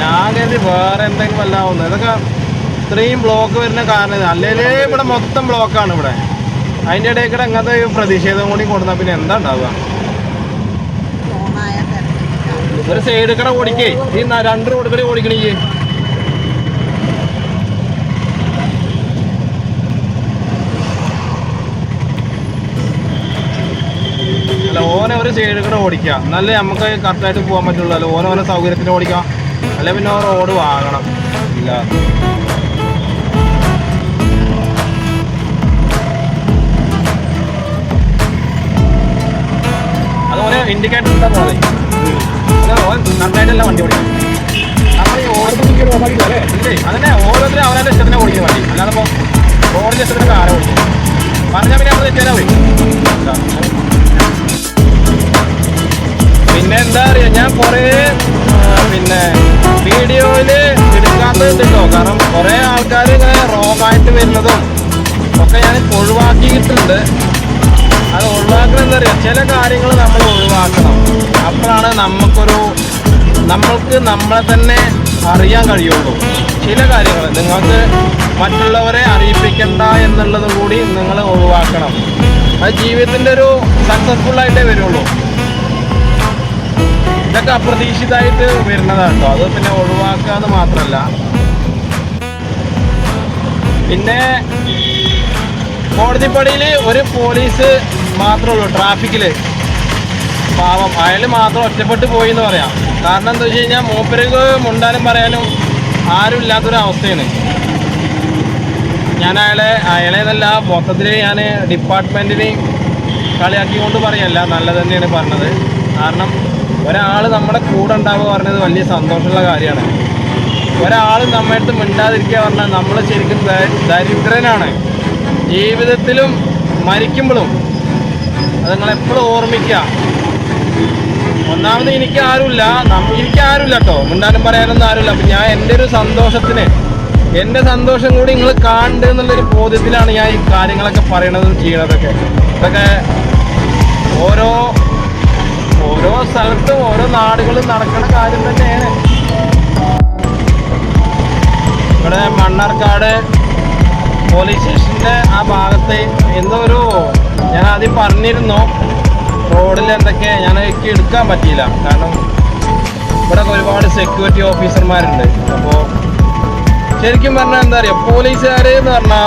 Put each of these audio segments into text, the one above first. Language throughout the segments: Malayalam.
ഞാൻ കരുതി വേറെ എന്തെങ്കിലും വല്ലാവുന്നു. ഇതൊക്കെ ഇത്രയും ബ്ലോക്ക് വരുന്ന കാരണം അല്ലെങ്കിൽ ഇവിടെ മൊത്തം ബ്ലോക്കാണ് ഇവിടെ. അതിൻ്റെ ഇടയിൽ കൂടെ അങ്ങനത്തെ പ്രതിഷേധം കൂടി കൊടുത്താൽ പിന്നെ എന്താ ഉണ്ടാവുക? ഒരു സൈഡ് കൂടെ ഓടിക്കേ, ഈ 2 റോഡ് കൂടെ ഓടിക്കണേ. അല്ല, ഓനെ ഒരു സൈഡ് കൂടെ ഓടിക്കുക, എന്നാലേ നമുക്ക് കറക്റ്റായിട്ട് പോകാൻ പറ്റുള്ളൂ. അല്ല ഓരോ സൗകര്യത്തിന് ഓടിക്കാം, അല്ലെ പിന്നെ റോഡ് വാങ്ങണം. ഇല്ല, അതുപോലെ ഇൻഡിക്കേറ്റർ ഇട്ടാൽ മതി. കറക്റ്റായിട്ടല്ല വണ്ടി ഓടിക്കണം. നമ്മൾ ഈ ഓരോരുത്തർ ഇല്ലേ, അതിനെ ഓരോരുത്തരും അവരുടെ ഇഷ്ടത്തിനെ ഓടിക്കുന്ന മതി. അല്ലാതെ ഇപ്പോൾ റോഡിൻ്റെ ഇഷ്ടത്തിന് കാലം ഓടിക്കും പറഞ്ഞാൽ പിന്നെ നമ്മൾ തെറ്റാൻ പോയി. പിന്നെ എന്താ പറയുക, ഞാൻ കുറേ വീഡിയോയിൽ എടുക്കാത്തത് കേട്ടോ. കാരണം കുറേ ആൾക്കാർ ഇങ്ങനെ റോങ്ങായിട്ട് വരുന്നതും ഒക്കെ ഞാൻ ഒഴിവാക്കിയിട്ടുണ്ട്. അത് ഒഴിവാക്കണം എന്താ പറയുക, ചില കാര്യങ്ങൾ നമ്മൾ ഒഴിവാക്കണം. അപ്പോഴാണ് നമ്മൾക്ക് നമ്മളെ തന്നെ അറിയാൻ കഴിയുള്ളൂ. ചില കാര്യങ്ങൾ നിങ്ങൾക്ക് മറ്റുള്ളവരെ അറിയിപ്പിക്കണ്ട എന്നുള്ളത് കൂടി നിങ്ങൾ ഒഴിവാക്കണം. അത് ജീവിതത്തിൻ്റെ ഒരു സക്സസ്ഫുള്ളായിട്ടേ വരുള്ളൂ. ഇതൊക്കെ അപ്രതീക്ഷിതമായിട്ട് വരുന്നതാണ് കേട്ടോ. അത് പിന്നെ ഒഴിവാക്കാന്ന് മാത്രമല്ല, പിന്നെ കോടതിപ്പടിയിൽ ഒരു പോലീസ് മാത്രമേ ഉള്ളൂ ട്രാഫിക്കിൽ. പാവം, അയാൾ മാത്രം ഒറ്റപ്പെട്ട് പോയി എന്ന് പറയാം. കാരണം എന്താ വെച്ച് കഴിഞ്ഞാൽ മൂപ്പർക്ക് മുണ്ടാനും പറയാനും ആരും ഇല്ലാത്തൊരവസ്ഥയാണ്. ഞാൻ അയാളെ എന്നല്ല, മൊത്തത്തിൽ ഞാൻ ഡിപ്പാർട്ട്മെൻറ്റിന് കളിയാക്കിക്കൊണ്ട് പറയല്ല, നല്ലത് തന്നെയാണ് പറഞ്ഞത്. കാരണം ഒരാൾ നമ്മുടെ കൂടെ ഉണ്ടാവുക പറഞ്ഞത് വലിയ സന്തോഷമുള്ള കാര്യമാണ്. ഒരാൾ നമ്മുടെ അടുത്ത് മിണ്ടാതിരിക്കുക പറഞ്ഞാൽ നമ്മൾ ശരിക്കും ദരിദ്രനാണ്. ജീവിതത്തിലും മരിക്കുമ്പോഴും അത് നിങ്ങളെപ്പോഴും ഓർമ്മിക്കുക. ഒന്നാമത് എനിക്കാരുമില്ല കേട്ടോ, മിണ്ടാനും പറയാനൊന്നും ആരുമില്ല. അപ്പം ഞാൻ എൻ്റെ ഒരു സന്തോഷത്തിന്, എൻ്റെ സന്തോഷം കൂടി നിങ്ങൾ കാണുന്നുണ്ട് എന്നുള്ളൊരു ബോധ്യത്തിലാണ് ഞാൻ ഈ കാര്യങ്ങളൊക്കെ പറയണതും ചെയ്യണതൊക്കെ. ഇതൊക്കെ ഓരോ സ്ഥലത്തും ഓരോ നാടുകളും നടക്കുന്ന കാര്യം തന്നെയാണ്. ഇവിടെ മണ്ണാർക്കാട് പോലീസ് സ്റ്റേഷൻ്റെ ആ ഭാഗത്ത് എന്തോ ഞാൻ ആദ്യം പറഞ്ഞിരുന്നു, റോഡിൽ എന്തൊക്കെ എനിക്ക് എടുക്കാൻ പറ്റിയില്ല. കാരണം ഇവിടെ ഒരുപാട് സെക്യൂരിറ്റി ഓഫീസർമാരുണ്ട്. അപ്പോൾ ശരിക്കും പറഞ്ഞാൽ എന്താ പറയുക, പോലീസുകാർ എന്ന് പറഞ്ഞാൽ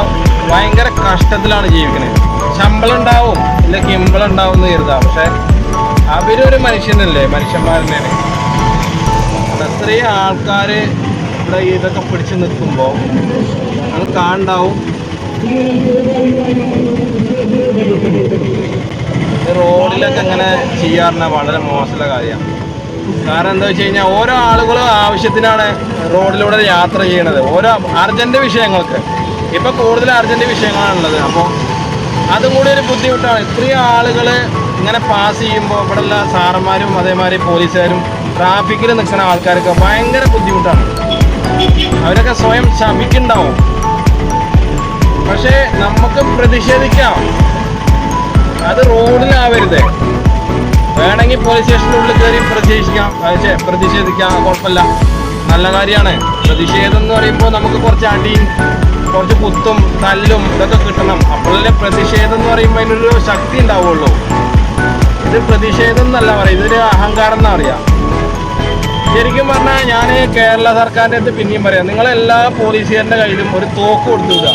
ഭയങ്കര കഷ്ടത്തിലാണ് ജീവിക്കുന്നത്. ശമ്പളം ഉണ്ടാവും, ഇല്ല കിമ്പളം ഉണ്ടാവും എന്ന് കരുതാം. പക്ഷെ അവരൊരു മനുഷ്യനല്ലേ, മനുഷ്യന്മാരനെയാണ്. അത്രയും ആൾക്കാർ ഇവിടെ ഇതൊക്കെ പിടിച്ച് നിൽക്കുമ്പോൾ അത് കാണണ്ടാവും. റോഡിലൊക്കെ ഇങ്ങനെ ചെയ്യാറുണ്ട് വളരെ മോശമുള്ള കാര്യമാണ്. കാരണം എന്താ വെച്ച് കഴിഞ്ഞാൽ ഓരോ ആളുകളും ആവശ്യത്തിനാണ് റോഡിലൂടെ യാത്ര ചെയ്യണത്, ഓരോ അർജൻറ്റ് വിഷയങ്ങൾക്ക്. ഇപ്പം കൂടുതൽ അർജൻറ്റ് വിഷയങ്ങളാണുള്ളത്. അപ്പോൾ അതും കൂടി ഒരു ബുദ്ധിമുട്ടാണ്. ഇത്രയും ആളുകൾ ഇങ്ങനെ പാസ് ചെയ്യുമ്പോൾ ഇവിടെയുള്ള സാറന്മാരും അതേമാതിരി പോലീസുകാരും ട്രാഫിക്കിൽ നിൽക്കുന്ന ആൾക്കാർക്ക് ഭയങ്കര ബുദ്ധിമുട്ടാണ്. അവരൊക്കെ സ്വയം ശമിക്കുന്നുണ്ടാവും. പക്ഷേ നമുക്ക് പ്രതിഷേധിക്കാം, അത് റോഡിലാവരുത്. വേണമെങ്കിൽ പോലീസ് സ്റ്റേഷൻ്റെ ഉള്ളിൽ കയറി പ്രതിഷേധിക്കാം, കുഴപ്പമില്ല, നല്ല കാര്യമാണ്. പ്രതിഷേധം എന്ന് പറയുമ്പോൾ നമുക്ക് കുറച്ച് അടിയും കുറച്ച് കുത്തും തല്ലും ഇതൊക്കെ കിട്ടണം. അപ്പോഴല്ലേ പ്രതിഷേധം എന്ന് പറയുമ്പോൾ അതിനൊരു ശക്തി ഉണ്ടാവുള്ളൂ. ഇത് പ്രതിഷേധം എന്നല്ല പറയും, ഇതൊരു അഹങ്കാരം എന്നാ അറിയാം. ശരിക്കും പറഞ്ഞാൽ ഞാൻ കേരള സർക്കാരിൻ്റെ അടുത്ത് പിന്നെയും പറയാം, നിങ്ങളെല്ലാ പോലീസുകാരുടെ കയ്യിലും ഒരു തോക്ക് കൊടുത്തുവിടുക.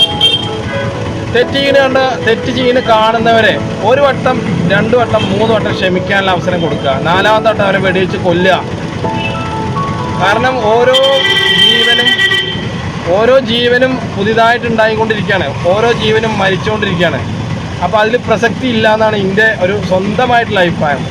തെറ്റ് ചെയ്യുന്ന കാണുന്നവരെ 1 വട്ടം 2 വട്ടം 3 വട്ടം ക്ഷമിക്കാനുള്ള അവസരം കൊടുക്കുക. 4ാമത്തെ വട്ടം അവരെ വെടിവെച്ച് കൊല്ലുക. കാരണം ഓരോ ജീവനും പുതിയതായിട്ടുണ്ടായിക്കൊണ്ടിരിക്കുകയാണ്, ഓരോ ജീവനും മരിച്ചുകൊണ്ടിരിക്കുകയാണ്. അപ്പോൾ അതിൽ പ്രസക്തി ഇല്ല എന്നാണ് എൻ്റെ ഒരു സ്വന്തമായിട്ടുള്ള അഭിപ്രായം.